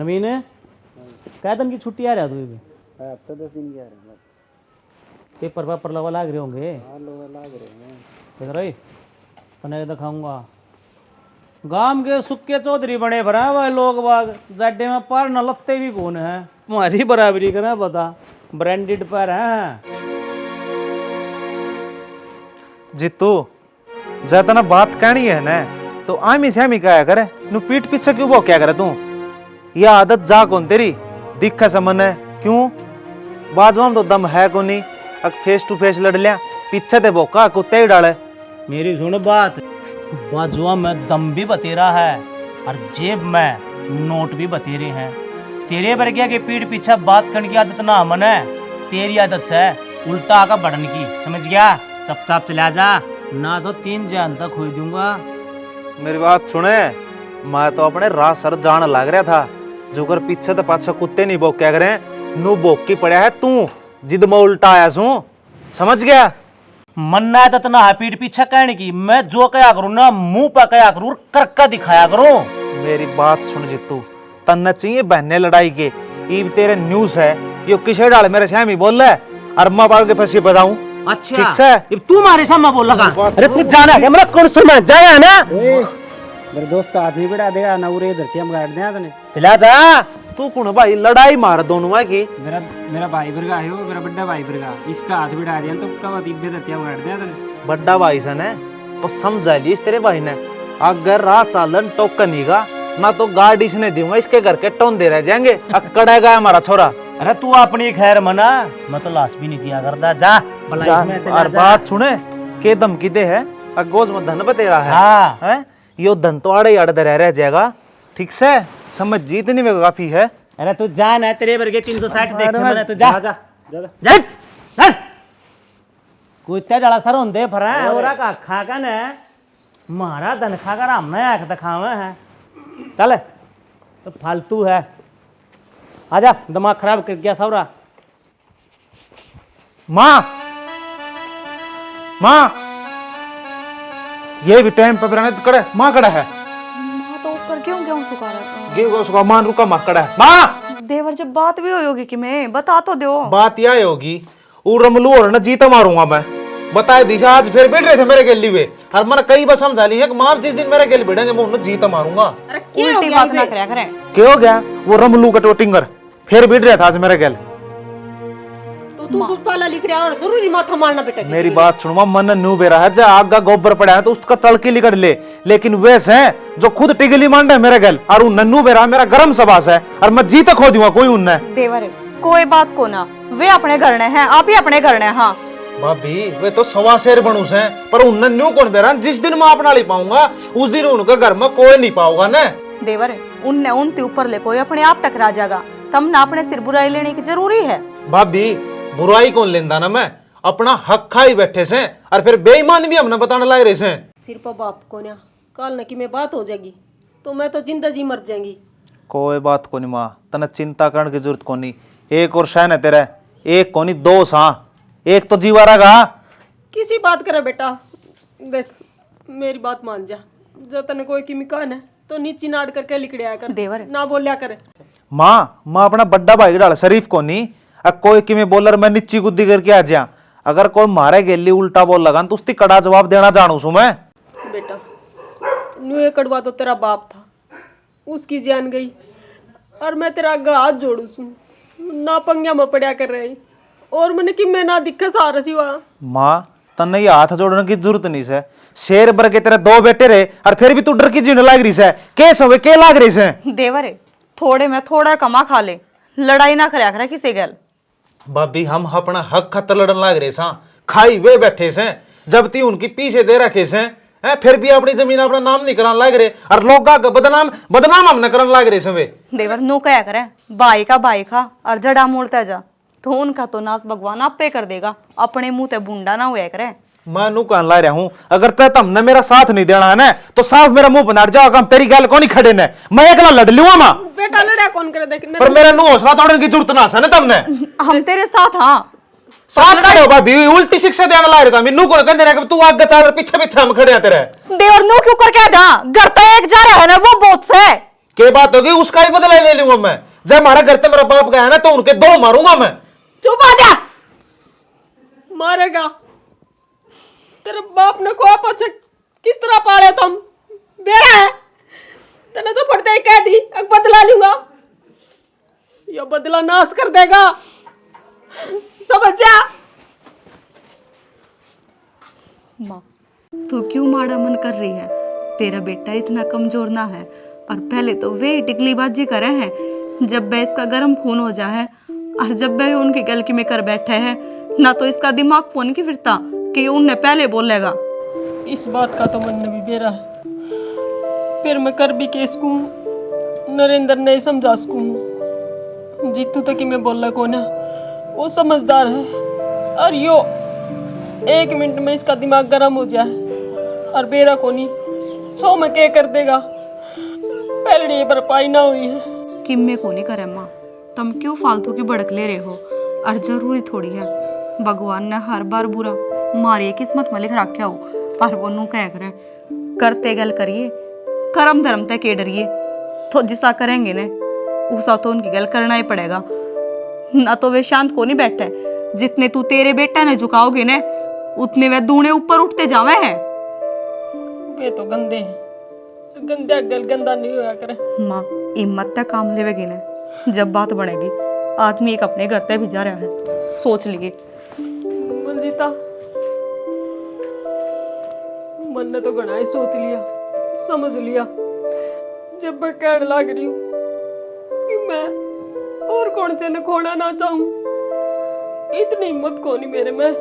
अमीन क्या दिन की छुट्टी आ रहा तू भी? हफ्ता 10 दिन की आ रहा है। पेपर वेपर लगा लाग रहे होंगे। हाँ लोग लाग रहे हैं। देख रही तने दिखाऊंगा गांव के सुक्के चौधरी बने भरा हुआ लोग बाग जड्डे में पर न लत्ते भी कौन है तुम्हारी बराबरी करा बता ब्रांडेड पर है। जीतू ज्यादा ना बात कहनी है ना तो आमी से आमी क्या करे नु पीठ पीछे क्यों वो क्या करे तू ये आदत जा कौन तेरी दिखा समन है क्यों बाजवा में तो दम है को नहीं अब फेस टू फेस लड़ लिया पीछे ते बोका कुत्ते ही डाले। मेरी सुन बात बाजुआ में दम भी बतेरा है और जेब में नोट भी बतेरे हैं। तेरे वर्गिया के पीठ पीछे बात करने की आदत ना मन है तेरी आदत से उल्टा आका बढ़ने की समझ गया। चुपचाप चला जा ना तो 3 जान तक हो दूंगा। मेरी बात सुने मैं तो अपने राह सर जान लग रहा था जो कर पीछे तो पाछा कुत्ते नहीं बोक क्या करे नु बोक की पड़ा है तू जिद में उल्टा आया सू समझ गया। मन्ना है तो ना है पीठ पीछे कहने की मैं जो कया करूँ ना मुंह पर कया करूँ करके दिखाया करूँ। मेरी बात सुन जितू तन्ना चाहिए बहने लड़ाई के ईब तेरे न्यूज है यो किसे डाल मेरे श्यामी बोल रहा है और मैं बाल के फंसी बताऊं। अच्छा ठीक है अब तू मारे सामने बोल लगा अरे तू जाना है मतलब कौन सुना जाया ना मेरे दोस्त का हाथ नहीं बढ़ा देगा ना उरे धरती हम गाड़ दिया तने चला जा। तू कौन भाई लड़ाई मार दोनों की मेरा भाई बरगा है वो मेरा बड़ा भाई बरगा इसका हाथ बढ़ा दिया तो कब तीबे धरती हम गाड़ दिया तने बड़ा भाई सन है तो समझा ली इस तेरे भाई ने अगर राह चालन टोकन का ना तो गाड़ी इसने दूंगा इसके घर के टोंदे रह जाएंगे अकड़ेगा हमारा छोरा। अरे तू अपनी खैर मना मैं तो लाश भी नहीं दिया करता जा और बात सुने के दम की दे है अगोज में धन बतेरा है हाँ। हैं यो धन तो आड़े आड़े रह जाएगा ठीक से समझ जीतनी में काफी है। अरे तू जा ना तेरे वर्गे 360 देखे मैंने तू जा जा जा कुत्ते डाला सर होंदे फरा औरा का खा का ने मारा धन खा कर हमने आंख दिखावे है चल तो फालतू है आजा दिमाग खराब कर गया सौरा। माँ माँ ये भी टाइम पे रहने करे माँ कड़ा है माँ तो ऊपर क्यों क्यों सुखा रहा गे उसका मान रुका माँ कड़ा है माँ देवर जब बात भी होगी कि मैं बता तो दो बात यह होगी वो रमलू और न जीता मारूंगा मैं बताए दिशा आज फिर बैठ रहे थे मेरे गेली वे और मैंने कई बार समझा ली है कि माँ जिस दिन मेरे गेली बैठेंगे मैं उन्हें जीता मारूंगा। उल्टी बात ना करे करें क्या हो गया वो रमलू का टोटिंगर फिर बैठ रहा था आज मेरे गेल तो तू सुपाला लिख रहा और जरूरी माथा मारना बेटा मेरी बात सुनो मन न्यू बेरा है जा आग का गोबर पड़ा है तो उसका तड़की लिकड़ ले लेकिन वैसे है जो खुद टिगली मांड है मेरे गेल और नन्नू बेरा मेरा गरम सबास है और मैं जीता खो दूंगा कोई उनने देवर कोई बात को ना वे अपने घर ने हैं आप ही अपने घर ने। हाँ भाभी वे तो सवा शेर बनूस हैं पर उनने न्यू कौन बेरा जिस दिन मैं अपना ले पाऊंगा उस दिन उनके घर में कोई नहीं पाऊंगा ना। देवर उनने उनते ऊपर ले कोई अपने आप टकरा जाएगा तब ना अपने सिर बुराई लेने की जरूरी है। भाभी बुराई कौन लेंदा ना मैं अपना हक खाई बैठे से और फिर बेईमान भी हमने बताने लग रहे से सिर पर बाप को ना कल न की में बात हो जाएगी तो मैं तो जिंदा जी मर जाएंगी। कोई बात को नहीं माँ तना चिंता करने की जरूरत को नहीं एक और शहन है तेरा एक को नहीं 2 सा एक तो जीवा रहा किसी बात करे बेटा देख मेरी बात मान जा जो तने कोई की मिकान है तो नीचे नाड़ करके लिखड़िया कर देवर ना बोलिया करे। माँ अपना बड्डा भाई डाल शरीफ को नहीं कोई कि मैं बोलर मैं नीची गुद्दी करके आ जा अगर कोई मारे गेली उल्टा बोल लगा तो उसकी कड़ा जवाब देना जानू सू मैं। बेटा न्यू कड़वा तो तेरा बाप था उसकी जान गई और मैं तेरा आगे हाथ जोड़ू सू ना पंग्या में पड़ा कर रही और मैंने कि मैं ना दिक्कत आ रही वहाँ माँ तन्ने ये हाथ जोड़ने की जरूरत नहीं है शेर भर के तेरे 2 बेटे रहे और फिर भी तू डर की जीने लाग रही है कैसे हुए के लाग रही है देवर थोड़े में थोड़ा कमा खा ले लड़ाई ना करे करे किसी गैल। भाभी हम अपना हक खत लड़न लाग रहे सा खाई वे बैठे से जब ती उनकी पीछे दे रखे से फिर भी अपनी जमीन अपना नाम नहीं कराने लाग रहे और लोग बदनाम हमने करने लाग रहे से वे देवर नो क्या करे बाई का और जड़ा मूलता जा तो उनका तो नाश भगवान आप पे कर देगा अपने मुंह ते बुंडा ना हुआ करे। मैं नू कहने ला रहा हूँ अगर तय तुमने मेरा साथ नहीं देना है ना तो साफ मेरा मुंह बना जाओ तेरी गल को नहीं खड़े ने मैं एकला लड़ लूंगा मां बेटा लड़ा कौन करे देख पर मेरा नु हौसला तोड़ने की जरूरत ना है तुमने हम तेरे साथ। हाँ साथ खड़े हो भाभी उल्टी शिक्षा देने ला रहा था मेनू को कहते ना तू आगे चल पीछे पीछे हम खड़े हैं तेरे देवर नो क्यों करके जा घर तो एक जा रहा है ना वो बहुत से के बात होगी उसका ही बदला ले लूंगा मैं। जब हमारा घर से मेरा बाप गया ना तो उनके दो मारूंगा मैं। चुप आ जा। मारेगा तेरे बाप ने को पछे किस तरह पाले तुम? बेरा है तने तो फटते ही कह दी अब बदला लूंगा। ये बदला नाश कर देगा, समझ जा। माँ तू क्यों माड़ा मन कर रही है? तेरा बेटा इतना कमजोर ना है, और पहले तो वे ही टिकलीबाजी करे हैं। जब वह इसका गर्म खून हो जाए और जब वह उनकी गलकी में कर बैठे हैं ना, तो इसका दिमाग फोन की फिरता कि उन्हें पहले बोलेगा। इस बात का तो मन में भी बेरा है, फिर मैं कर भी केस को नरेंद्र नहीं समझा सकूं। जीतू तक मैं बोला को ना, वो समझदार है, और यो 1 मिनट में इसका दिमाग गर्म हो जाए और बेरा को नहीं 100 में क्या कर देगा। पहले भरपाई ना हुई है। किम्मे को नहीं करे माँ, तुम क्यों फालतू की भड़क ले रहे हो? और जरूरी थोड़ी है भगवान ने हर बार बुरा मारी किस्मत में लिख रखा हो, पर वो नू कह करे करते गल करिए, कर्म धर्म तक के डरिए। तो जिसा करेंगे ने उसा तो उनकी गल करना ही पड़ेगा। ना तो वे शांत को नहीं बैठे, जितने तू तेरे बेटा ने झुकाओगे ने उतने वे दूने ऊपर उठते जावे हैं। वे तो गंदे हैं, गंदा गल गंदा नहीं होया करे। माँ हिम्मत तक काम लेवेगी ने, जब बात बनेगी आदमी एक अपने घर तक भिजा रहा है, सोच लिए। मंजीता मन ने तो घना ही सोच लिया, समझ लिया। जब मैं कहने लग रही हूँ कि मैं और कौन से न खोना ना चाहूं, इतनी हिम्मत को नहीं मेरे में।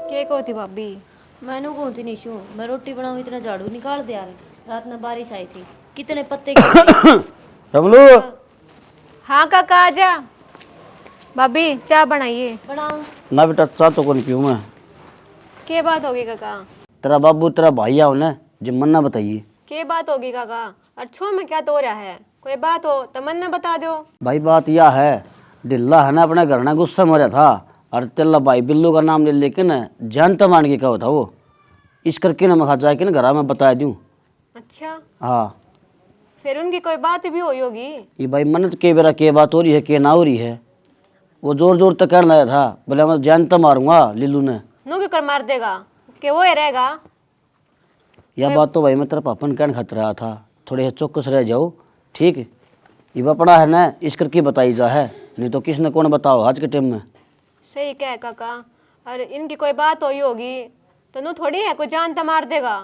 के कहती भाभी? मैनू कहती निशु, मैं रोटी बनाऊं इतना झाड़ू निकाल दे यार। रात में बारिश आई थी, कितने पत्ते रमलू हाँ काका आजा। भाभी चाय बनाइए। बनाऊं? ना बेटा चाह तो कौन पीऊँ मैं। के बात होगी काका? तेरा बाबू तेरा भाई आओ ना, जो मन ना बताइए। के बात होगी काका? अच्छो में क्या तो रहा है? कोई बात हो तो मन ने बता दो। भाई बात यह है, ढिल्ला है ना अपने घर ना गुस्सा में रहा था, और तेला भाई बिल्लू का नाम ले लेके न जानता मान के कहा था वो, इस करके ना मैं खा जाए कि ना घर में बता दूँ। अच्छा हाँ फिर उनकी कोई बात भी हुई होगी। ये भाई मन के बेरा के बात हो रही है के ना हो रही है, वो जोर जोर तक कहने लगा था, बोले मैं जानता मारूंगा लिल्लू ने। नू क्यों कर मार देगा कि वो ही रहेगा। यह बात तो भाई मैं तेरा पापन कहने खत रहा था, थोड़े चौकस रह जाओ ठीक। ये बपड़ा है ना इस करके बताई जा है, नहीं तो किसने कौन बताओ आज के टाइम में। सही कह काका, और इनकी कोई बात हुई होगी तो नू थोड़ी है कोई जानता मार देगा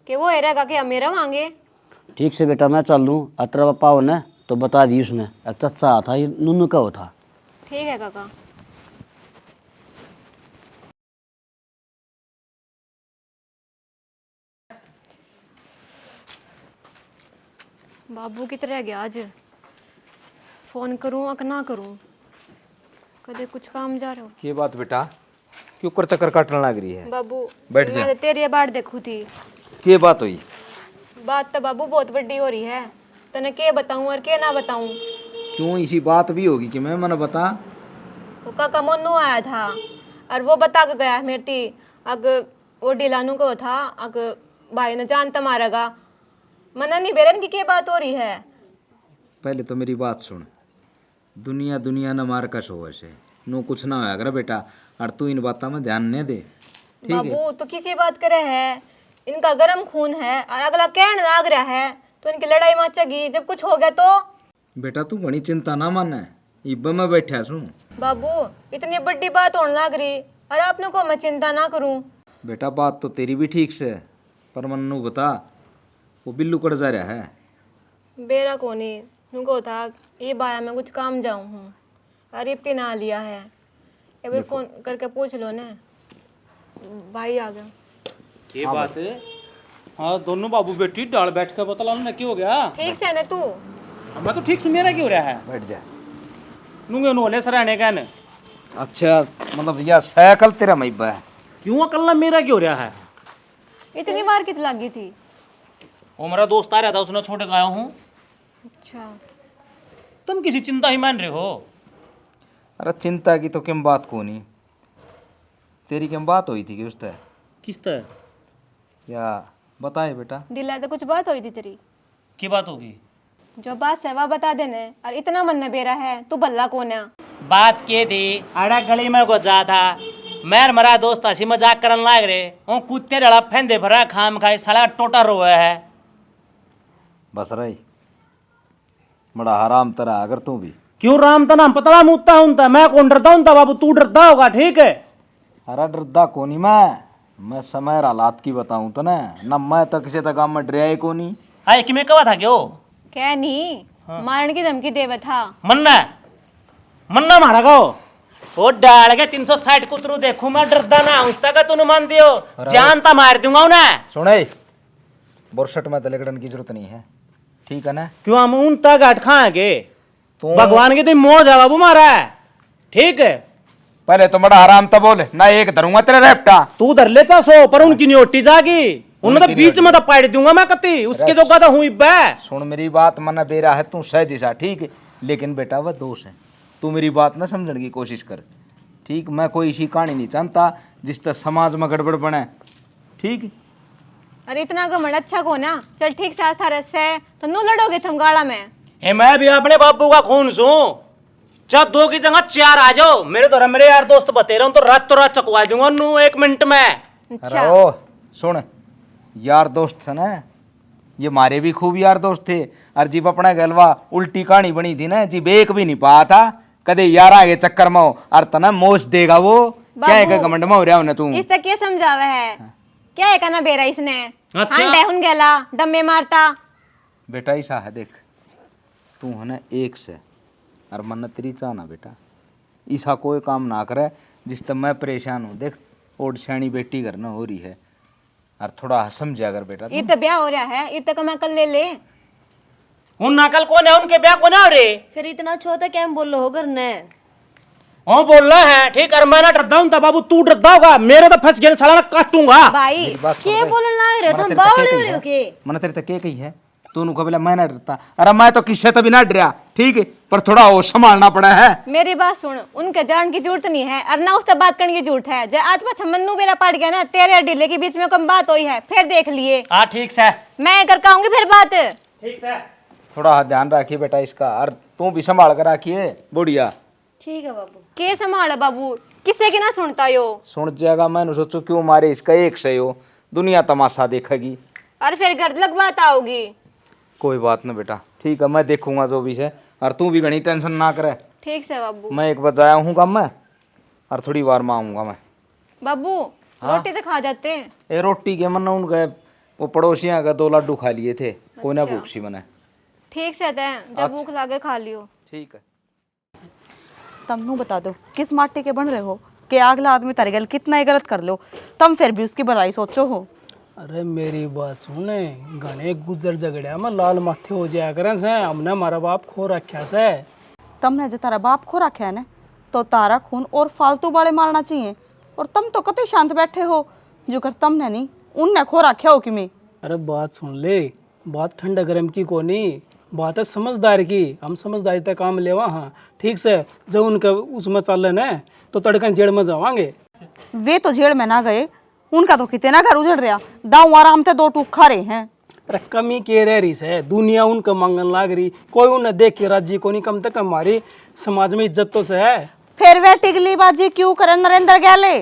कि वो ही रहेगा कि हम मेरा मांगे। ठीक से बेटा मैं चल लूँ, तेरा पापा हो ना तो बता दी उसने, चचा था ये नूनू का वो था। ठीक है काका। बाबू कित रह गया आज? फोन करूं या ना करूं? कदे कुछ काम जा रहा हो? ये बात बेटा क्यों कर चक्कर काटने लग रही है? बाबू बैठ जा। मैं तो तेरी बात देखू थी। ये बात हुई? बात तो बाबू बहुत बड़ी हो रही है, तने के बताऊं और के ना बताऊं। क्यों इसी बात भी होगी कि मैं मन बता। वो काका मोनू आया था और वो बता के गया मेरे ती, अग वो डिलानू को था, अग भाई ने जानता मारेगा। मना नहीं बेरन की बात हो रही है। पहले तो मेरी बात सुन, दुनिया दुनिया न मार का शो है, नो कुछ ना होया कर बेटा, और तू इन बातों में ध्यान नहीं दे। बाबू तो किसी बात करे है, इनका गर्म खून है और अगला कहने लाग रहा है तो इनकी लड़ाई मचेगी। जब कुछ हो गया तो बेटा तू बड़ी चिंता ना माने, इब्बा में बैठा सू। बाबू इतनी बड़ी बात होने लग रही और आपने को मैं चिंता ना करूं। बेटा बात तो तेरी भी ठीक से, पर मन्नू बता वो बिल्लू कट जा रहा है। बेरा कोनी नुको था ये बाया मैं कुछ काम जाऊं हूँ और इतनी ना लिया है। एक बार फोन करके पूछ लो ना, भाई आ गया। ये बात है। हाँ दोनों बाबू बेटी डाल बैठ कर बता ना क्या हो गया। ठीक से है ना तू? मैं तो ठीक सुन रहा क्यों रहा है। बैठ जा। नूंगे उन्होंने सराहने का न। अच्छा मतलब यह साइकिल तेरा मैबा है? क्यों अकल्ला मेरा क्यों रहा है। इतनी बार कित लगी थी? वो मेरा दोस्त आ रहा था, उसने छोड़ के आया हूँ। अच्छा तुम किसी चिंता ही मान रहे हो। अरे चिंता की तो क्यों बात को नहीं, तेरी क्यों बात हुई थी कि उससे किस तरह? या बताए बेटा। ढीला तो कुछ बात हुई थी तेरी, की बात होगी? जो बात है वह बता देने। और इतना मन न बेरा है, तू बल्ला कौन है? बात के थी अड़ा गली में गुजा था, मैं मरा दोस्त हंसी मजाक करन लाग रहे ओ कुत्ते डड़ा फेंदे भरा खाम खाए साला टोटा रोए है। बस रही बड़ा हराम तरह अगर तू भी। क्यों राम तना पतला मुत्ता हूं मैं कौन डरता हूं बाबू, तू डरता होगा ठीक है। अरे डरदा कोनी मैं समय हालात की बताऊं तो ना मैं तो किसी तक में डरिया ही कोनी। हाय कि मैं कवा था क्यों क्या नहीं मारने की धमकी देवे था। मन्ना मन्ना मारा गो वो डाल के 360 कुतरू देखू मैं डरदा ना उसता का तू मान दियो जानता मार दूंगा उन्हें। सुने बोरसट में तलगड़न की जरूरत नहीं है, ठीक है ना? क्यों हम उन तक अट खाएंगे, भगवान की तो मौज है बाबू मारा है ठीक है। पहले तो बड़ा आराम था बोले ना, एक धरूंगा तेरे रेपटा। तू धर ले चासो पर उनकी न्योटी जागी उन्हें तो बीच में तो पाड़ दूंगा मैं कति उसके जो गदा हुई बे। सुन मेरी बात, मना बेरा है तू सहज सा ठीक है, लेकिन बेटा वह दोष है, तू मेरी बात ना समझने की कोशिश कर ठीक। मैं कोई इसी कहानी नहीं जानता जिस तक समाज में गड़बड़ बने ठीक। अरे इतना घमंड अच्छा को ना, चल ठीक से आस्था रस है तो नू लड़ोगे तुम गाड़ा में। ए मैं भी अपने बापू का खून सू, जब 2 की जगह 4 आ जाओ मेरे तो मेरे यार दोस्त बते रहे तो रात चकवा दूंगा नू 1 मिनट में। अच्छा अरे ओ सुन यार दोस्त से ना, ये मारे भी खूब यार दोस्त थे। और जीप अपना गलवा उल्टी कहानी बनी थी ना, जीप एक भी नहीं पाया था कदे यार आगे चक्कर में हो और तना मोश देगा वो क्या है घमंड में हो रहा है तू। इस तक क्या समझावे है, क्या है कहना बेरा इसने। अच्छा। हाँ हुन गेला डम्बे मारता। बेटा ऐसा है देख, तू है ना एक से और मन तेरी चाहना बेटा ऐसा कोई काम ना करे जिस तक मैं परेशान हूँ। देख ओड श्याणी बेटी करना हो रही है और थोड़ा समझा कर बेटा। इब तो ब्याह हो रहा है, इब तक मैं कल ले उन नकल कौन है उनके ब्याह कौन है रे। फिर इतना छोटा क्या बोल लो हो घर ने। ओ बोल रहा है ठीक है, मैं ना डरता हूं बाबू तू डरता होगा मेरे तो फंस गए साला ना काटूंगा। भाई के बोलने लग रहे तुम बावले हो रहे हो के। मन तेरे तक के कही है तू नु कबला मैं ना डरता। अरे मैं तो किससे तभी ना डरिया ठीक है, पर थोड़ा होश संभालना पड़ा है। मेरी बात सुन, उनके जान की जरूरत नहीं है और ना उससे बात करने की जरूरत है। जब आज पास मन्नू मेरा पड़ गया ना, तेरे और ढीले के बीच में कम बात हुई है फिर देख लिए। हाँ ठीक से मैं कर कहूंगी फिर बात। ठीक से थोड़ा ध्यान रखिए बेटा इसका, और तू भी संभाल कर रखिए बुढ़िया। ठीक है बाबू। के संभाल बाबू, किसे की ना सुनता यो। सुन जाएगा मैंने सोचो क्यों मारे इसका एक से हो, दुनिया तमाशा देखेगी और फिर घर लग बात आओगी। कोई बात ना बेटा ठीक है, मैं देखूंगा जो भी है और तू भी घनी टेंशन ना करे। ठीक से बाबू। मैं 1 बजे आया हूँ काम में और थोड़ी बार में आऊंगा मैं। बाबू रोटी तो खा जाते हैं। ये रोटी के मन उन गए वो पड़ोसियाँ का 2 लड्डू खा लिए थे, कोई ना भूख सी बने। ठीक से जब भूख लागे खा लियो। ठीक है। तम नू बता दो किस माटी के बन रहे हो कि अगला आदमी तारे गल कितना ही गलत कर लो तम फिर भी उसकी भलाई सोचो हो। अरे मेरी बात सुने, घने गुजर झगड़िया में लाल माथे हो जाया करें से, हमने हमारा बाप खो रखा से। तमने जो तारा बाप खो रखा है ना तो तारा खून और फालतू बाड़े मारना चाहिए, और तम तो कते शांत बैठे हो जो कर तमने नहीं उनने खो रखा हो कि मैं। अरे बात सुन ले, बात ठंडा गरम की कोनी, बात है समझदार की। हम समझदारी तक काम ले वहाँ ठीक से, जब उनका उसमें चल ना तो तड़कन जेड़ में जावांगे। वे तो जेड़ में ना गए, उनका तो कितना घर उजड़ रहा, दाऊ आराम से 2 टूक खा रहे हैं। अरे कमी के रह रही से, दुनिया उनका मांगन लाग रही, कोई उन्हें देख के राज्य को नहीं, कम तक हमारी समाज में इज्जत तो से है। फिर वे टिकली बाजी क्यों करे नरेंद्र गहले।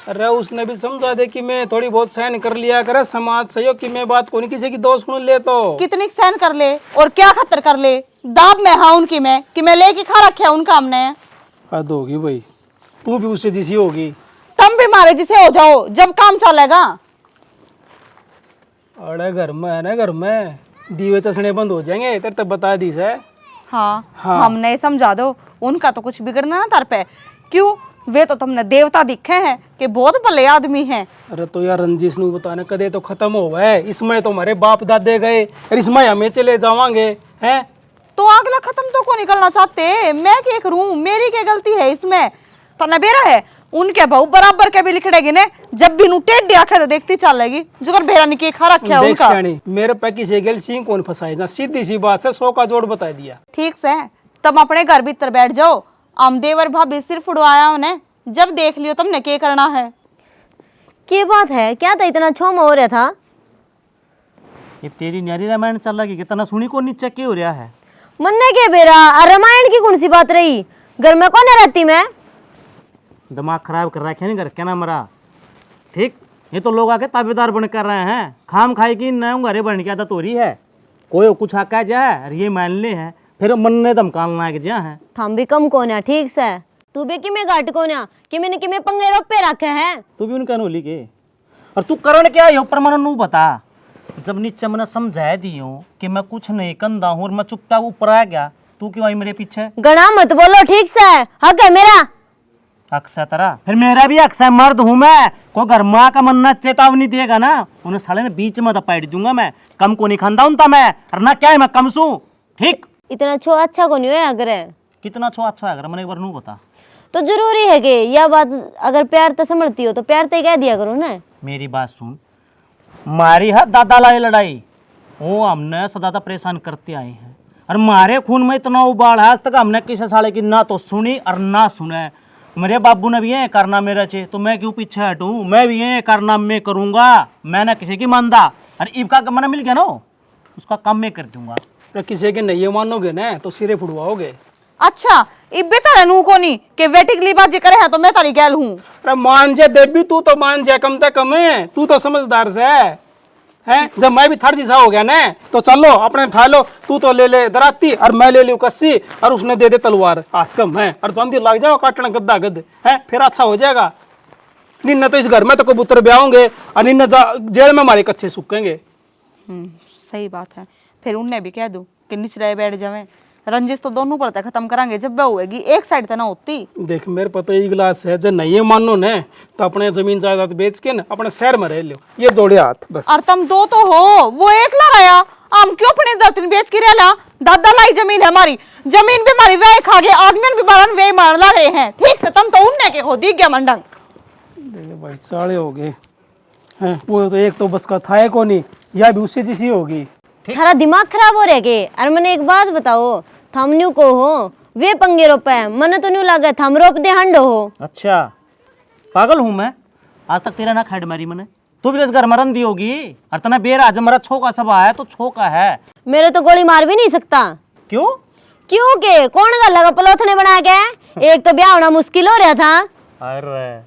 अरे उसने भी समझा दे कि मैं थोड़ी बहुत सहन कर लिया करे, समाज सहयोग की मैं बात को नहीं किसी की दोस्त सुन ले तो कितनी सहन कर ले और क्या खतर कर ले, दाब में हाँ उनकी मैं कि मैं लेके खा रखे उनका हमने। हद होगी भाई, तू भी उससे जैसी होगी। तुम भी मारे जिसे हो जाओ जब काम चलेगा। अरे घर में है ना, घर में दीवे चसने बंद हो जाएंगे तेरे तक बता दी से। हाँ, हमने समझा दो, उनका तो कुछ बिगड़ना ना तार पे। क्यों, वे तो तुमने देवता दिखे हैं कि बहुत भले आदमी हैं। अरे तो यार रंजिश नु बताने कदे तो खत्म हो गए, इसमें तो हमारे बाप दादे गए और इसमें हमें चले जावांगे हैं। तो अगला खत्म तो को नहीं करना चाहते, मैं क्या करूं, मेरी क्या गलती है इसमें। तना बेरा है उनके बहु बराबर के भी लिखड़ेगी ने, जब भी टेढ़ दिया तो देखती चलेगी जो कर बेरा निके खा रखा है उनका। मेरे पैकी से गेल सिंह कौन फंसाई जा, सीधी सी बात से 100 का जोड़ बता दिया। ठीक से तुम अपने घर भीतर बैठ जाओ, हम देवर भाभी सिर्फ उड़वाया उन्हें, जब देख लियो तुमने क्या करना है। क्या बात है, क्या था इतना छोम हो रहा था। ये तेरी न्यारी रामायण चल रहा कि कितना सुनी को नीचे क्यों हो रहा है? मन्ने के बेरा रामायण की कौन सी बात रही? घर में कौन रहती मैं? दिमाग खराब कर रखा है नहीं, घर क्या ना मरा। ठीक, ये तो लोग आके ताबेदार बन कर रहे हैं, खाम खाई की नए घरे बनने की आदत हो रही है। कोई कुछ आका जाए और ये मान ले है, फिर मन ने धमकालना है कि जा है। थम भी कम कोन्या ठीक से, तू भी किमे घाट कोन्या कि मैंने किमे पंगे रोप पे रखे हैं। तू भी उनका नोली के, और तू करण क्या है ऊपर मन नू बता। जब नीचे मैंने समझा दियो कि मैं कुछ नहीं कंधा हूँ और मैं चुपचाप ऊपर आ गया, तू क्यों आई मेरे पीछे? गणा मत बोलो ठीक से, हक है मेरा। अक्सा तरा फिर मेरा भी अक्सा मर्द हूँ मैं, को घर माँ का मन्ना चेतावनी देगा ना, उन्हें साले ने बीच में दपाड़ दूंगा मैं। कम को नहीं खानदा उनता मैं, और ना क्या है मैं कम सू। ठीक, इतना छो अच्छा को नहीं है अगर कितना छो अच्छा है अगर मैंने एक बार नू बता। तो जरूरी है कि यह बात अगर प्यार तो समझती हो तो प्यार तो कह दिया करो ना। मेरी बात सुन, मारी है दादा लाई लड़ाई, वो हमने सदा परेशान करते आए हैं, और मारे खून में इतना उबाल है आज तक हमने किसी साले की ना तो सुनी और ना सुने। मेरे बाबू ने भी ये करना मेरा चे, तो मैं क्यों पीछे हटूं? मैं भी ये करना मैं करूंगा, मैंने किसी की मानदा। और ईब का मन मिल गया ना, उसका काम मैं कर दूंगा। अरे किसी के नहीं मानोगे ना तो सिरे फुड़वाओगे। अच्छा इब्बे तारे नू कोनी के वेटिकली बात जे करे है तो मैं तारी गैल हूँ। अरे मान जा देवी, तू तो मान जा, कम से कम है, तू तो समझदार से है। जब मैं भी थर जिसा हो गया ना तो चलो अपने उठा लो, तू तो ले ले दराती और मैं ले लूं कस्सी और उसने दे दे तलवार। हाथ कम है और जल्दी लग जाओ काटना गद्दा गद है, फिर अच्छा हो जाएगा। निन्ना तो इस घर में तो कबूतर ब्याहोंगे और निन्ना जेल में हमारे कच्चे सूखेंगे। सही बात है, फिर उनने भी कह दो कि निचले बैठ जावे। रंजिश तो दोनों पड़ता खत्म करांगे, जब वह होएगी एक साइड तो ना होती। देख मेरे पता एक गिलास है, जब नहीं मानो ने तो अपने जमीन जायदाद बेच के ना अपने शहर में रह लो, ये जोड़े हाथ बस। और तुम दो तो हो, वो एकला रहा, हम क्यों अपने दातिन बेच के रहला? दादा लाई जमीन है हमारी, जमीन भी हमारी वे खा गए, आदमी भी बारन वे मार लग रहे हैं। ठीक से तुम तो उनने के हो दिख गया मंडंग। भाई साले हो गए हैं, वो तो एक तो बस का था को नहीं, या भी उससे जैसी होगी। थारा दिमाग खराब हो रहा है के? अरे मैंने एक बात बताओ, थमन्यू को हो वे पंगे रोपे है, मन तो न्यू लगा थम रोप दे हंड हो। अच्छा पागल हूँ मैं? आज तक तेरा ना खैड मारी मैंने, तू भी तो इस घर मरन दी होगी। और तना बेर आज हमारा छोका सब आया तो छोका है, मेरे तो गोली मार भी नहीं सकता। क्यों? क्यों के कौन गल लगा पलोथने बना के? एक तो ब्याह होना मुश्किल हो रहा था। अरे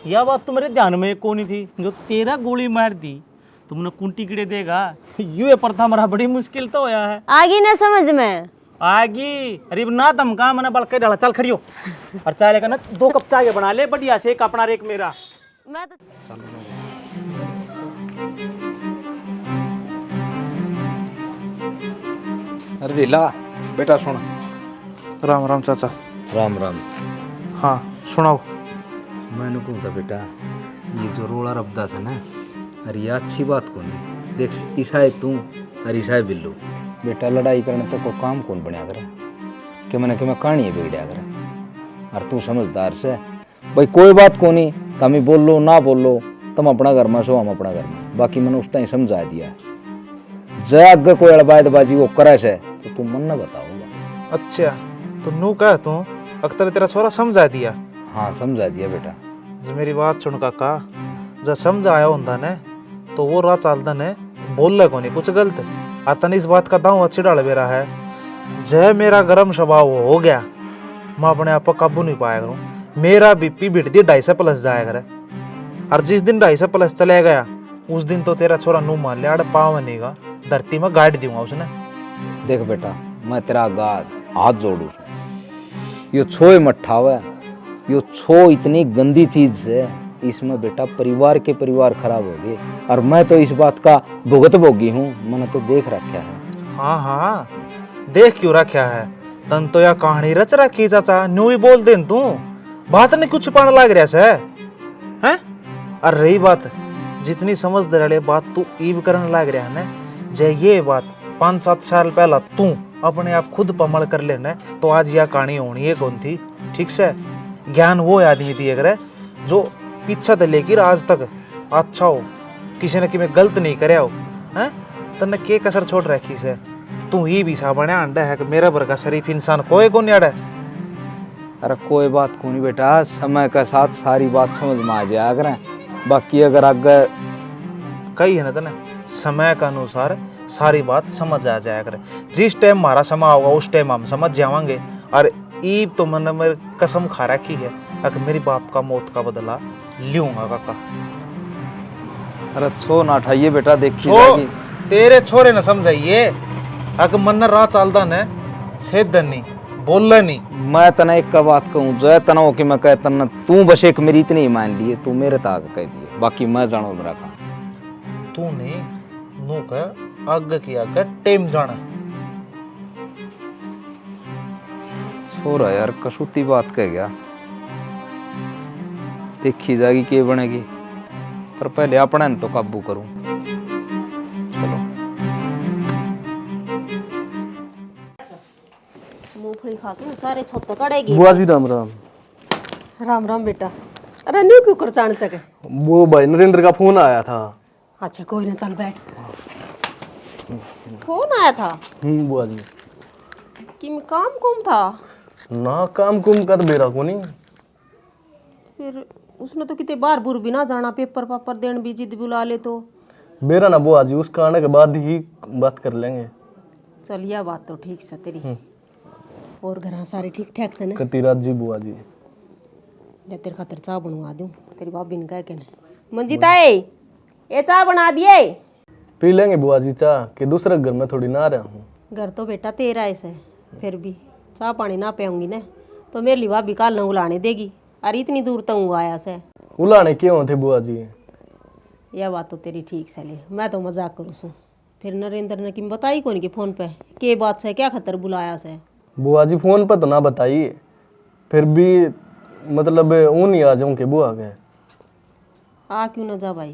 यह बात तो मेरे ध्यान में को नहीं थी, जो तेरा गोली मार दी तुमने कुंटी कीड़े देगा ये पर था हमारा बड़ी मुश्किल तो होया है। आगी ना समझ में आगी अरे ना धमका मैंने बल के डाला। चल खड़ी हो और चाय लेकर ना 2 कप चाय बना ले बढ़िया से, एक अपना और एक मेरा। मैं तो अरे रीला बेटा सुन। राम राम चाचा। राम राम। हाँ सुनाओ। मैंने कहूँ था बेटा, ये जो रोड़ा रबदा से ना, अरे ये अच्छी बात कौन है। देख ईसाई तू और ईसाई बिल्लू, बेटा लड़ाई करने तो को काम कौन बनया करे कि मैंने कहानी बिगड़िया करे। और तू समझदार से भाई कोई बात को नहीं, तुम बोल लो ना बोल लो, तुम अपना घर में सो हम अपना घर में। बाकी मैंने उस टाइम समझा दिया, जय अगर कोई अड़बायदबाजी वो करे से तो तुम मन न बताओगा। अच्छा तो नू कह तू अख्तर तेरा छोरा समझा दिया? हाँ समझा दिया बेटा। जो मेरी बात सुन काका, जब समझ आया होता ने तो वो रात चालता ने बोल ले को नहीं कुछ गलत। आता इस बात का दाव अच्छी डाल बेरा है, जय मेरा गर्म स्वभाव हो गया, मैं अपने आप पर काबू नहीं पाया करूँ। मेरा बीपी बिट दी 250+ जाया करे, और जिस दिन 250+ चले गया उस दिन तो तेरा छोरा नू मान लिया पाव बनेगा, धरती में गाड़ दूंगा उसने। देख बेटा मैं तेरा हाथ जोड़ू, यो छोए मट्ठा हुआ, यो छो इतनी गंदी चीज है, इसमें बेटा परिवार के परिवार खराब हो गए। और मैं तो इस बात का भुगत भोगी हूँ, मैंने तो देख रखा है। हाँ हाँ देख क्यों रखा है, तन तो या कहानी रच रखी चाचा, न्यू ही बोल दे तू, बात नहीं कुछ पाने लग रहा से हैं। और रही बात जितनी समझ दे रहे बात तू ईब करने लग रहा है ना, जे ये बात 5-7 साल पहला तू अपने आप खुद पमल कर लेना तो आज यह कहानी होनी है कौन थी। ठीक से ज्ञान वो आदमी दिए करे जो पीछा तो लेकर आज तक अच्छा हो, किसी ने कि मैं गलत नहीं करे हो हैं, तन्ने के कसर छोड़ रखी से। तू ही भी सा बने अंडा है कि मेरा वर्गा शरीफ इंसान कोई को नहीं अड़ा। अरे कोई बात को नहीं बेटा, समय के साथ सारी बात समझ में आ जाया करें। बाकी अगर आगे कही है ना तने समय के अनुसार सारी बात समझ आ जाया करे। जिस टाइम हमारा समय होगा उस टाइम हम समझ जावांगे। और ईब तो मैंने मेरी कसम खा रखी है अगर मेरी बाप का मौत का बदला लूंगा काका। अरे छो ना उठाइए बेटा, देखिए छो तेरे छोरे न समझाइए अगर मन राह चलदा न सेध नहीं बोल नहीं। मैं तना एक का बात कहूँ जो तना हो कि मैं कहता न तू बस एक मेरी इतनी ही मान लिए, तू मेरे ताक कह दिए, बाकी मैं जानो मेरा का तू नहीं नो का आगे की आगे टेम जाना। छोरा यार कसूती बात कह गया, देखी जाएगी के बनेगी, पर पहले अपने न तो काबू करूं। चलो मूंगफली खा के सारे छत कड़ेगी। बुआ जी राम राम। राम राम बेटा। अरे न्यू क्यों कर चाण चके? वो भाई नरेंद्र का फोन आया था। अच्छा कोई ना, चल बैठ। फोन आया था बुआ जी। कि काम कुम था? ना काम कुम कर बेरा को नहीं। फिर उसने तो कितने बार बुर भी ना जाना, पेपर पापर देन भी जिद बुला ले तो। बेरा ना बुआ जी, उसका आने के बाद ही बात कर लेंगे। चल यह बात तो ठीक से तेरी। और घर सारे ठीक ठाक से ना? कतीराज जी बुआ जी। ले तेरे खातिर चाय बनवा दूं, तेरी भाभी ने कहा के ना मंजीता ये चाय बना दिए। पी लेंगे बुआ जी चाह, के दूसरे घर में थोड़ी ना रहा हूँ। घर तो बेटा तेरा ऐसे, फिर भी चाय पानी ना पियूंगी ना तो मेरी ली भाभी काल न उलाने देगी। अरे इतनी दूर तक आया से। उलाने क्यों थे बुआ जी? यह बात तो तेरी ठीक से ले, मैं तो मजाक करूँ सू। फिर नरेंद्र ने किम बताई कौन की फोन पे के बात से क्या खतर बुलाया से? बुआ जी फोन पर तो ना बताइए, फिर भी मतलब ऊन ही आ जाऊं के बुआ के। आ क्यों ना जा भाई,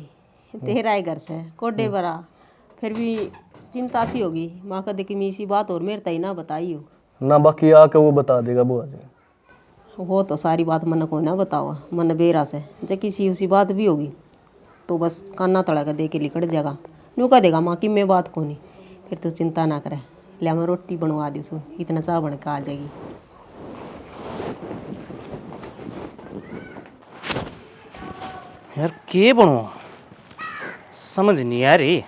तेरा है घर से कोडे बरा, फिर भी चिंता सी होगी। माँ का देखी मीसी बात और मेरे तई ना बताई हो ना, बाकी आके वो बता देगा बुआ जी। वो तो सारी बात मन को ना बताओ, मन बेरा से जब किसी उसी बात भी होगी तो बस काना तड़ा के दे के लिकड़ जाएगा। न्यू कह देगा माँ की मैं बात को नहीं, फिर तो चिंता ना करे। ले मैं रोटी बनवा दी सो, इतना चाह बन के आ जाएगी। यार के बनवा समझ नहीं आ रही।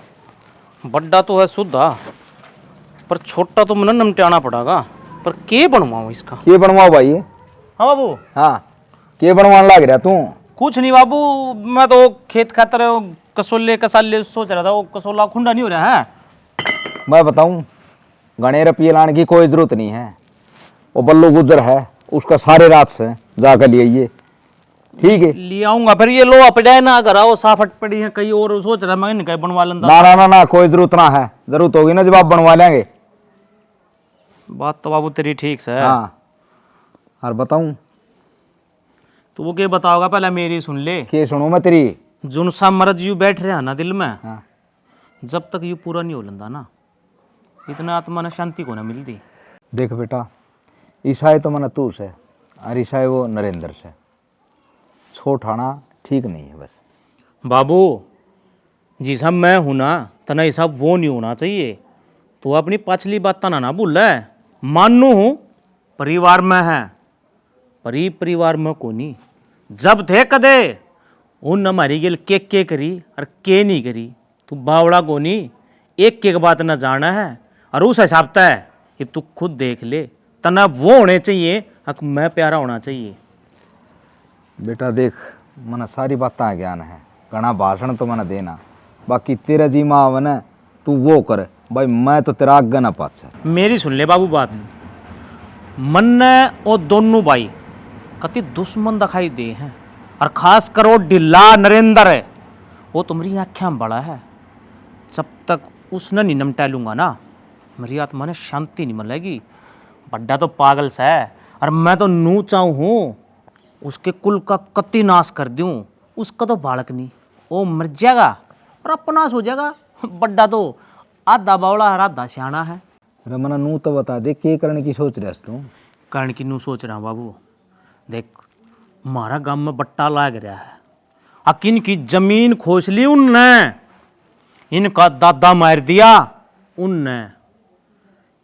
बड्डा तो है सुधा, पर छोटा तो मन नमटाना पड़ेगा। पर के बनवाऊं इसका? के बनवाओ भाई? हाँ बाबू। हाँ के बनवाने लग रहा तू? कुछ नहीं बाबू, मैं तो खेत खातर कसोले कसाले सोच रहा था। वो कसोला खुंडा नहीं हो रहा है। मैं बताऊं, गणे रुपये लाने की कोई जरूरत नहीं है। वो बल्लू गुजर है, उसका सारे रात से जाकर ले आइए, ठीक है? ले आऊंगा। फिर ये लोहा पड़ा है ना घर, वो साफट पड़ी है कहीं और, सोच रहा मैं इनका बनवा लेंदा। ना ना ना ना, कोई जरूरत ना है। जरूरत होगी ना जब आप बनवा लेंगे। बात तो बाबू तेरी ठीक से है। हाँ और बताऊं? तो वो क्या बताओगा, पहले मेरी सुन ले। के सुनो मैं तेरी? जुन सा मर्ज यू बैठ रहा ना दिल में, हाँ। जब तक यू पूरा नहीं हो लेंदा ना, इतना आत्मा ने शांति को ना मिलती। देख बेटा, ईसाई तो मन तू से और ईसाई वो नरेंद्र से, छोट आना ठीक नहीं है। बस बाबू जी साहब मैं हूं ना, तना हिसाब वो नहीं होना चाहिए। तो अपनी पाछली बात ना भूल है। मानू हूं परिवार में है, परिवार में को नहीं। जब थे कदे उन हमारी गेल के करी और के नहीं करी। तू बावड़ा को नहीं, एक के बात ना जाना है। और उस हिसाब तय ये तू खुद देख ले, तना वो होने चाहिए, हक मैं प्यारा होना चाहिए। बेटा देख, मन सारी बातें ज्ञान है, घना भाषण तो मन देना, बाकी तेरा जी माँ मन तू वो कर भाई, मैं तो तेरा आगे ना पाचा। मेरी सुन ले बाबू बात, मन ने और दोनों भाई कति दुश्मन दिखाई दे हैं। और खास कर वो ढिल्ला नरेंद्र है, वो तुम्हारी आँखें में बड़ा है। जब तक उसने नहीं निमटा लूंगा ना, मेरी आत्मा ने शांति नहीं मिलेगी। बड्डा तो पागल सा है, और मैं तो नू चाहूँ हूँ उसके कुल का कति नाश कर दूँ। उसका तो बालक नहीं, वो मर जाएगा और अपना हो जाएगा। बड्डा तो आधा बावड़ा और आधा सियाना है। रमना नू तो बता दे, के करने की सोच रहा तू? कर्ण की नू सोच रहा हूँ बाबू। देख हमारा गांव में बट्टा लाग रहा है, अकिन की जमीन खोस ली उनने, इनका दादा मार दिया उनने।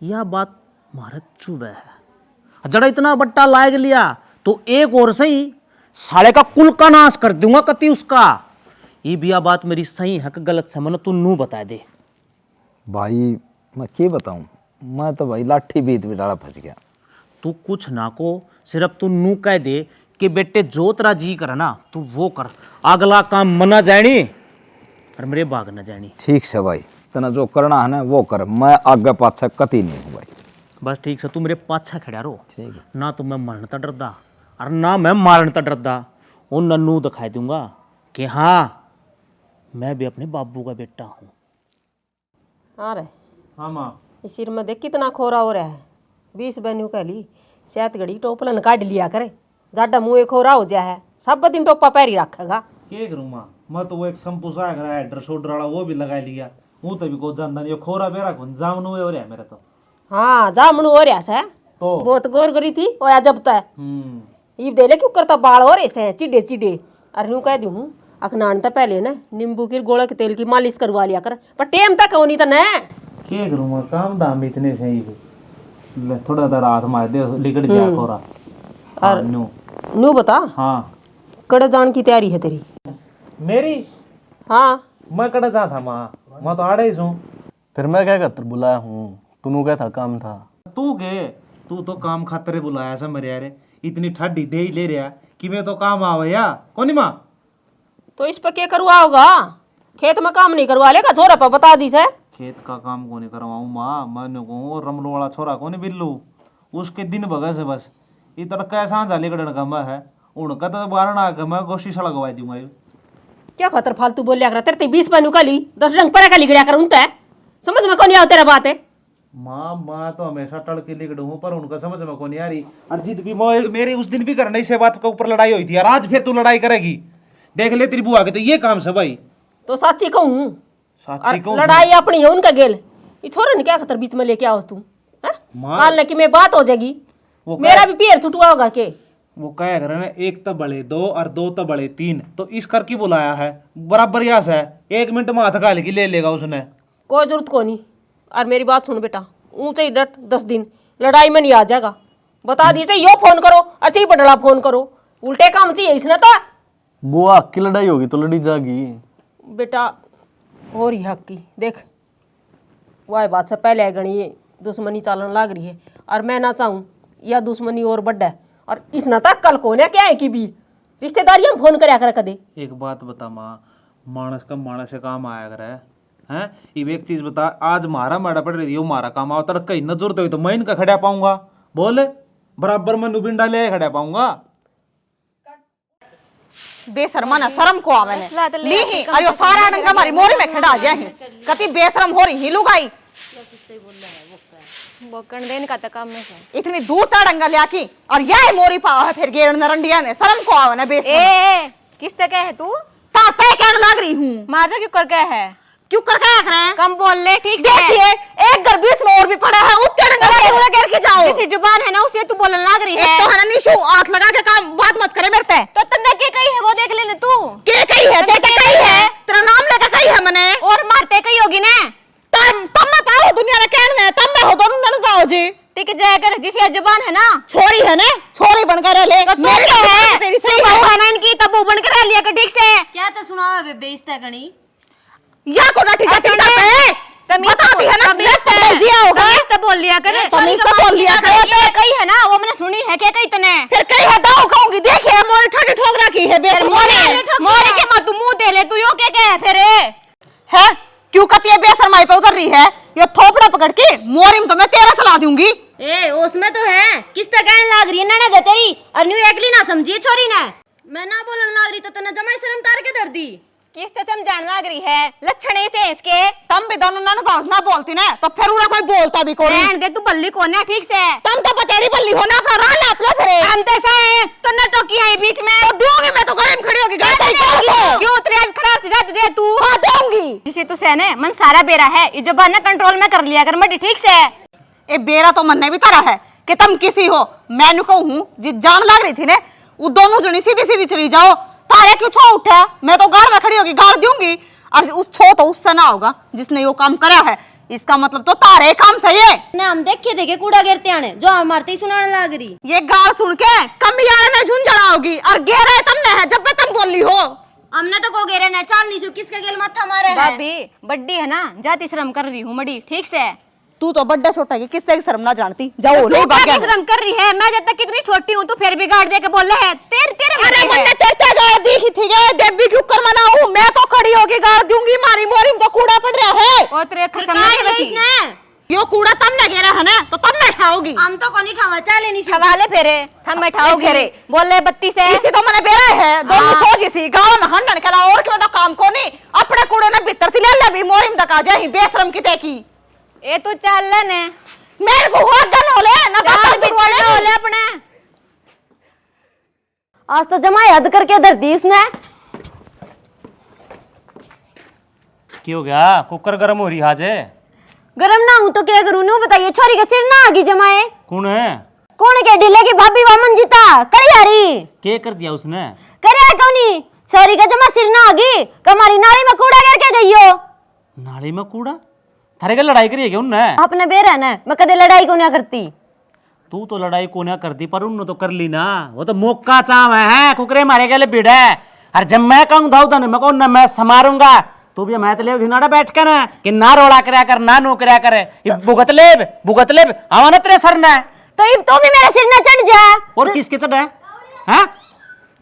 यह बात मारा चुभ है। जड़ा इतना बट्टा लाग लिया तो एक और सही साले का कुल का नाश कर दूंगा कति उसका। ये भी आ बात मेरी सही है कि गलत है, मन तू नू बता दे। भाई मैं क्या बताऊं, मैं तो भाई लाठी बीत बिटाड़ा फंस गया। तू कुछ ना को, सिर्फ तू नू कह दे कि बेटे जो तेरा जी कर ना तू वो कर, अगला काम मना जानी और मेरे बाग न जानी। ठीक से भाई, तना जो करना है ना वो कर, मैं आगे पाछा कती नहीं हूँ भाई। बस ठीक से तू मेरे पाछा खड़ा रहो, ठीक है। ना तो मैं मरने तक डरदा और ना मैं मारने तक डरदा। उन नन्नू दिखाई दूंगा कि हाँ मैं भी अपने बाबू का बेटा हूँ। हाँ रे, हाँ माँ। इस सिर में देख कितना खोरा हो रहा है। 20 बहनों कह ली शायद घड़ी टोपलन काट लिया करे, जाडा मुँह खोरा हो जाए है, सब दिन टोपा पैरी रखेगा। क्या करूँ माँ, मैं तो वो एक शंपू सा है ड्रेस शोल्डर वाला वो भी लगा लिया, मुँह तो भी को जानता नहीं, खोरा बेरा कौन जामनु हो रहा है मेरा तो। हाँ जामनु हो रहा है, तो बहुत गौर करी थी और आज जब तक ये देले क्यों करता बाल हो रहे से चिड़े चिड़े। अरे यूँ कह दी हूँ अखनान तो पहले ना नींबू की गोला के तेल की मालिश करवा लिया कर, पर टेम तक होनी तो न। क्या करूँ मैं, काम धाम इतने से ही थोड़ा देर हाथ मार दे लिकड़ गया खोरा। और नू बता, हाँ कड़ जान की तैयारी है तेरी? मेरी? हाँ मैं कड़ा जा था माँ, मैं तो आड़े ही हूँ। फिर मैं क्या करता बुलाया हूँ, तूने क्या था काम था? तू के तू तो काम खातरे बुलाया सा मेरे यारे, इतनी ठंडी दे ही ले रहा कि मैं तो काम आवे कौन माँ। तो इस पर क्या करवा होगा, खेत में काम नहीं करवा लेगा छोरा पर बता दी से। खेत का काम कौन करवाऊँ माँ, मैंने कहूँ रमलो वाला छोरा कौन बिल्लू, उसके दिन भगा से बस इतना कैसा जाले कड़न का मैं है उनका तो बारण आकर मैं गोशी सड़क लगवा दूंगा। क्या खतर फालतू बोल लिया कर, तेरे 20 बहनों का ली 10 रंग पर का लिगड़ा कर उनता है, समझ में कौन तेरा बात है। माँ तो हमेशा टड़ के लिगड़ हूँ पर उनका समझ में कौन आ रही। और जिद भी मेरी उस दिन भी करने से बात के ऊपर लड़ाई हुई थी यार, आज फिर तू लड़ाई करेगी, देख ले तेरी बुआ के तो ये काम से भाई। तो साची कहूँ, साची कहूँ लड़ाई अपनी है उनका गेल, ये छोरा ने क्या खतर बीच में लेके आओ तू, काल ने कि मैं बात हो जाएगी, मेरा भी पैर छुटवा होगा के। वो कह रहे ना एक तो बड़े 2 और 2 तो बड़े 3, तो इस करके बुलाया है बराबर यास है, 1 मिनट में हाथ गाल की ले लेगा उसने, कोई जरूरत को नहीं। और मेरी बात सुन बेटा, ऊंचे ही डट 10 दिन लड़ाई में नहीं आ जाएगा, बता दी से यो फोन करो अच्छी बटला फोन करो, उल्टे काम चाहिए इसने तो। बुआ की लड़ाई होगी तो लड़ी जागी बेटा, हो रही हक की देख, वह बात से पहले गणी दुश्मनी चालन लाग रही है, और मैं ना चाहूँ यह दुश्मनी और बढ़ा है, और इसना तक कल को क्या है कि भी रिश्तेदारी हम फोन करया कर कदे। एक बात बता माँ, मानस का मानस से काम आया कर है ये एक चीज बता, आज मारा माड़ा पड़ रही हो मारा काम आओ तड़क कहीं न जरूरत हुई तो मैं इनका खड़ा पाऊंगा, बोल बराबर मैं नुबिंडा ले खड़ा पाऊंगा। बेशर्मा ना शर्म को आवे ने ली ही अरे सारा रंग हमारी मोरी में खड़ा जाए हैं, कति बेशरम हो रही ही लुगाई, बोकण देन का तो काम में है। इतनी दूर तड़ंगा लिया की और यह मोरी पावा है फिर गेर नरंडिया ने, शर्म को आवे ना बेशरम। ए किस तक है तू? ताते कहने लग रही हूँ, मारदा क्यों कर गया है? क्यों कर क्या कर रहे हैं? कम बोल ले ठीक से। देखिए एक घर 20 में और भी पड़ा है, उस तड़ंगा लिया पूरा घेर के जाओ। किसी जुबान है ना उसे तू बोलने लग रही है। एक तो है ना निशु हाथ लगा के काम बात मत करे मेरे ते। तो तन्ने के कही है वो देख लेने तू। के कही है? ते कही है? तेरा नाम लेके कही है मैंने। और मारते कही होगी ना। तब मैं पाओ दुनिया ने कहने है, तब मैं हो दोनों नन पाओ जी। ठीक जाया कर, जिसकी जुबान है ना छोरी है ना, छोरी बनकर रह ले। तो तू क्या है? तेरी तू सही बहू है ना इनकी, तब वो बनकर रह लिया कर ठीक से। क्या तो सुनावा बेबे इस गणी या को ना ठीक है सीधा पे बता दी है ना, बोल दिया होगा तो बोल लिया कर, तमीज से बोल लिया कर। ये कही है ना वो मैंने सुनी है, क्या कही तने? फिर कही है दाव खाऊंगी, देखिए मोरी ठोकी ठोक रखी है बेर मोरी के मत तू मुंह दे ले, तू यो क्या है फिर है क्यों कती है बेशरमाई पे उतर रही है, ये थोपड़ा पकड़ के मोरी में तो मैं तेरा चला दूंगी। ए उसमें तो है किस तरह कहने लाग रही है ना दे तेरी, और न्यू एकली ना समझिए छोरी ने, मैं ना बोलने लाग रही तो तने जमाई शर्म तार के दर्दी किस तरह समझाने लग रही है, लक्षण ऐसे इसके। तम भी दोनों नन पास ना बोलती ना तो फिर उरा कोई बोलता भी कोई रहन दे, तू बल्ली कौन है ठीक से? तम तो बतेरी बल्ली हो ना, अपना राह लाप ले फिर हम कैसा है तो न टोकी है बीच में तो दूंगी मैं, तो गले में खड़ी होगी गाड़ी क्यों तेरे आज खराब से जाते दे तू। हां दूंगी जिसे तू से ने मन सारा बेरा है, ये जबान ना कंट्रोल में कर लिया कर मटी ठीक से। ए बेरा तो मन ने भी तरह है कि तुम किसी हो, मैंने कहूं जी जान लग रही थी ने, वो दोनों जनी सीधी सीधी चली जाओ, तारे क्यों छो उठा, मैं तो घर में खड़ी होगी गाड़ दूंगी, और उस छो तो उससे ना होगा जिसने यो काम करा है, इसका मतलब तो तारे काम सही है ना। हम देखे थे कूड़ा गिरते आने जो हम मारते ही सुनाने लाग रही, ये गाड़ सुन के कमी आने में झुंझुना होगी, और गेरा तुमने है जब तुम बोली हो। हमने तो को गेरे ना चाल नहीं सु किसके गेल माथा मारे है भाभी बड्डी है ना जाति शर्म कर रही हूँ मड़ी ठीक से। तू तो बड्डा छोटा है किससे की शर्म ना जानती जाओ तू क्या शर्म कर रही है? मैं जब तक कितनी छोटी हूँ तू फिर भी गाड़ दे के बोल रहे है तेरे तेरे अरे मैंने तेरे गाड़ दी ही थी देवी क्यों कर मनाऊं मैं तो खड़ी होके गाड़ दूंगी मारी मोरी में तो कूड़ा पड़ रहा है। ओ तेरे खसम नहीं इसने यो कूड़ा तब न घेरा है ना तो तब मैं उठाओगी। हम तो कोनी ठावा चाले नहीं हवाले फेरे हम बैठाओगी घेरे बोले बत्ती से इसी तो मैंने बेरा है दोनों सोच इसी गांव में हंडन कला और क्यों तो काम को नहीं अपने कूड़े ने भीतर से ले ले भी मोरी में तक आ जाए बेशरम की की ए तू चल ले मेरे को हुआ गन होले ना चल होले अपने आज तो जमा याद करके धर दी उसने। क्या हो गया? कुकर गर्म हो रही आज है। गरम ना हूं तो क्या करूं? नु बताइए छोरी का सिर ना आगी जमाए कौन है? कौन के ढीले की भाभी वामन जीता कर यारी क्या कर दिया उसने? करे कौनी सॉरी का जमा सिर ना आगी कमारी नाली में कूड़ा करके गई हो। नाली में कूड़ा? थारे के लड़ाई करी है क्या उनने? अपने बेरा ना मैं कदे लड़ाई को ना करती। तू तो लड़ाई को ना करती पर उन्होंने तो कर ली ना। वो तो मौका चाव है कुकरे मारे गए भिड़ है। और जब मैं कहूँ दाऊ तने मैं कहूँ ना मैं समारूंगा तू भी मैं तो ले ना बैठ कर ना कि ना रोड़ा करया कर ना नो करया करे भुगत ले आवा ना तेरे सर ना तो भी मेरे सिर ना चढ़ जा। और किसके चढ़ा है?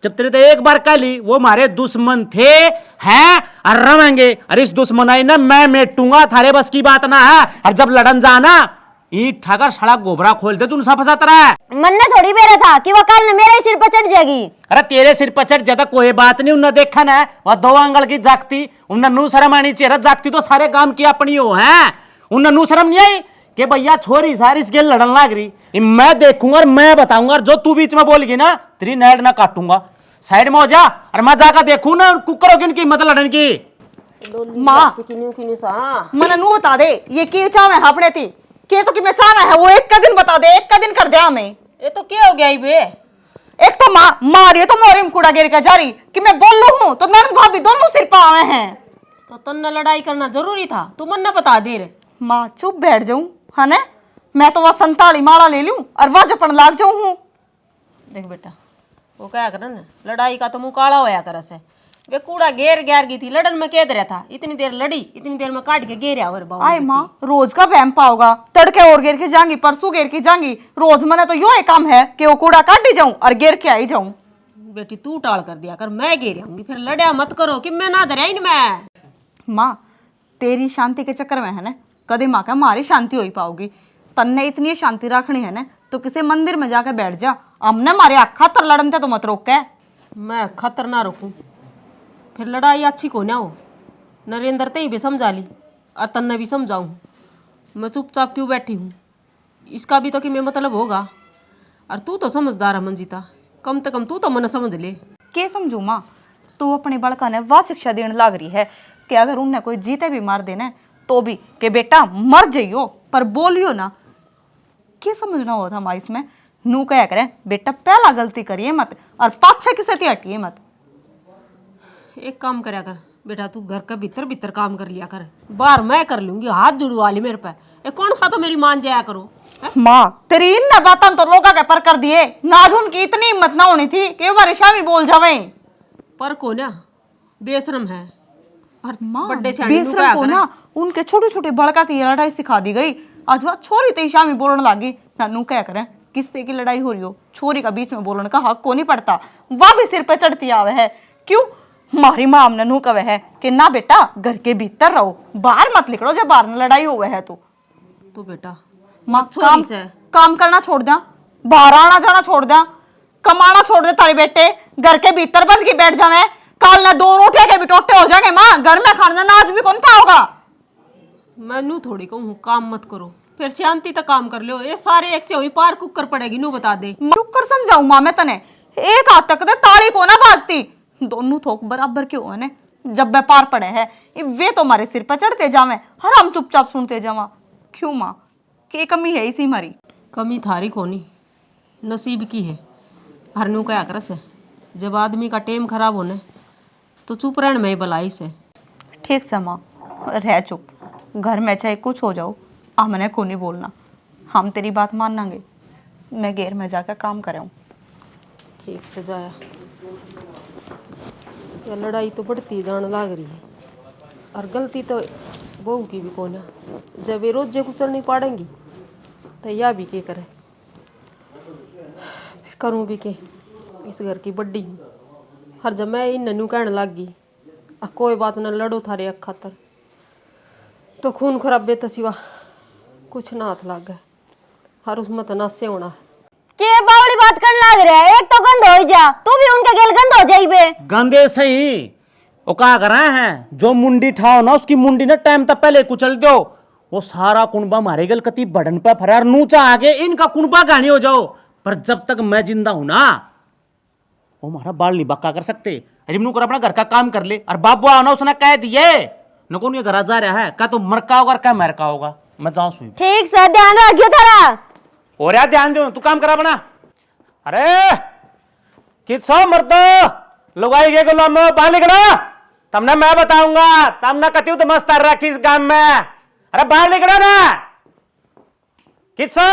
जब तेरे तो एक बार कह ली वो हमारे दुश्मन थे हैं और रवेंगे और इस दुश्मनाई ना मैं मेटूंगा थारे बस की बात ना है। और जब लड़न जाना ईट ठाकर सड़क गोबरा खोल दे तू सा फंसाता रहा। मन ने थोड़ी बेरा था कि वो कल ने मेरे सिर पर चढ़ जाएगी। अरे तेरे सिर पर चढ़ जाता कोई बात नहीं। उन्हें देखा ना वह 2 आंगल की जागती उन्हें नू शर्म आनी चाहिए। जागती तो सारे काम की अपनी हो है उन्हें नू शर्म नहीं आई कि भैया छोरी सारी इस गेल लड़न लाग रही। मैं देखूंगा और मैं बताऊंगा और जो तू बीच में बोलेगी ना तेरी नेड ना काटूंगा। साइड में हो जा और मैं जाकर देखूं ना कुकर हो की मत लड़न की। माँ मन नू बता दे ये की चाव है अपने थी के तो कि मैं चाहना है वो एक का दिन बता दे एक का दिन कर दे हमें। ये तो क्या हो गया बे? एक तो माँ मारिए तो मोरी में कूड़ा गिर का जारी कि मैं बोल लू हूँ तो ननद भाभी दोनों सिर पर आए हैं। तो तन्ना लड़ाई करना जरूरी था तू मन ना बता दे रे। माँ चुप बैठ जाऊं है ना मैं तो वह 47 माला ले लूं और वह जपन लाग जाऊं हूँ। देख बेटा वो क्या कर ना लड़ाई का तो मुंह काला होया कर से वे कूड़ा घेर घेर गई थी लड़न में कैद रहा था इतनी देर लड़ी इतनी देर में काट के घेरिया और आए माँ रोज का वहम पाओगा तड़के और गिर के जाऊंगी परसों गिर के जाऊंगी रोज मैंने तो यो काम है कि वो कूड़ा काट ही जाऊं और गिर के आई जाऊं। बेटी तू टाल कर दिया कर मैं घेर आऊंगी फिर लड़या मत करो कि मैं ना धरिया इन मैं। माँ तेरी शांति के चक्कर में है ना कदे माँ का हमारी शांति हो ही पाओगी। तन्ने इतनी शांति रखनी है ना तो किसी मंदिर में जाकर बैठ जा हमने हमारे अखा तर लड़न थे तो मत रोक के। मैं खतर ना रोकूं फिर लड़ाई अच्छी को ना हो। नरेंद्र ते भी समझा ली और तन्ने भी समझाऊं मैं चुपचाप क्यों बैठी हूँ इसका भी तो कि मैं मतलब होगा। और तू तो समझदार है मंजीता कम से कम तू तो मन समझ ले। के समझू माँ तू अपने बड़का ने वाह शिक्षा देने लाग रही है कि अगर उनने कोई जीते भी मार देना तो भी कि बेटा मर जाइयो पर बोलियो ना। क्या समझना होता था माँ इसमें नू क्या करे बेटा पहला गलती करिए मत और पाछे किसे थी हटिए मत। एक काम करया कर बेटा तू घर का भीतर भीतर काम कर लिया कर बाहर मैं कर लूंगी हाथ जुड़वा ली मेरे पे। ये कौन सा तो मेरी मान जाया करो। माँ तेरी इन बातों तो लोगा के पर कर दिए नाजुन की इतनी हिम्मत ना होनी थी कि बार शामी बोल जावे पर को ना बेशरम है और माँ बड़े से बेशरम को ना उनके छोटे छोटे बड़का थी लड़ाई सिखा दी गई। आज वह छोरी ते शामी बोलने लगी नानू क्या करें किससे की लड़ाई हो रही हो छोरी का बीच में बोलने का हक को नहीं पड़ता। वह भी सिर पे चढ़ती आवे है क्यों हमारी माम ने नू कवे है कि ना बेटा घर के भीतर रहो बाहर मत निकलो जब बाहर में लड़ाई हुए है तो बेटा माँ काम करना छोड़ दिया बाहर आना जाना छोड़ दिया कमाना छोड़ दे तारे बेटे घर के भीतर बंद की बैठ जावे काल ना 2 रोटियां के भी टोटे हो जाएंगे माँ घर में खाना नाच भी कौन पाओगा। मैं नू थोड़ी कहूँ काम मत करो फिर शांति तक काम कर लो। ये सारे एक से हुई पार कुकर पड़ेगी नू बता दे कुकर समझाऊ माँ मैं तने एक हाथ तक ताली को ना बाजती दोनों थोक बराबर क्यों है ने जब व्यापार पड़े है वे तो हमारे सिर पर चढ़ते जावे हर हम चुपचाप सुनते जावा क्यों माँ की कमी है इसी हमारी। कमी थारी कोनी नसीब की है हर नू क्या कर से जब आदमी का टेम खराब होने तो चुप रहने में भलाई से। ठीक से माँ रह चुप घर में चाहे कुछ हो जाओ हमने को नहीं बोलना हम तेरी बात मानांगे मैं घेर में जाकर काम कर रहा हूँ। ठीक से जाया ये लड़ाई तो बढ़ती जाने लग रही है और गलती तो बहू की भी कौन है। जब ये रोजे कुचल नहीं पाड़ेंगी तो यह भी क्या करे, करूँ भी के। इस घर की बड्डी हूँ, हर जब मैं इन नन्नू कहने लग गई कोई बात न लड़ो थारे अख खातर, तो खून खराबे तो सिवा कुछ ना हाथ लग गए। हर उसमें तो नासे होना के बावली बात करने लग रहा है। एक तो गंद हो जा, तू भी उनके गेल गंद हो जाइबे। गंदे सही वो क्या कर रहे हैं, जो मुंडी ठाओ ना उसकी मुंडी ना टाइम तक पहले कुचल दो। वो सारा कुनबा मारे गल कति बड़न पे फरार नूचा आगे इनका कुनबा गानी हो जाओ। पर जब तक मैं जिंदा हूं ना वो हमारा बाल नहीं बक्का कर सकते। अरे कर अपना घर का काम कर ले। और बाबू आओ ना उसने कह दिए न कौन ये घर जा रहा है, क्या तो मरका होगा क्या मरका होगा। मैं जाऊं सुई ठीक से ध्यान रखियो थारा। और यार ध्यान दो, तू काम करा बना। अरे किसो मर्द लुगाई के गुलाम बाहर निकलो, तमने मैं बताऊंगा तमने कति तो मस्त रखी इस गांव में। अरे बाहर निकलो ना किसो।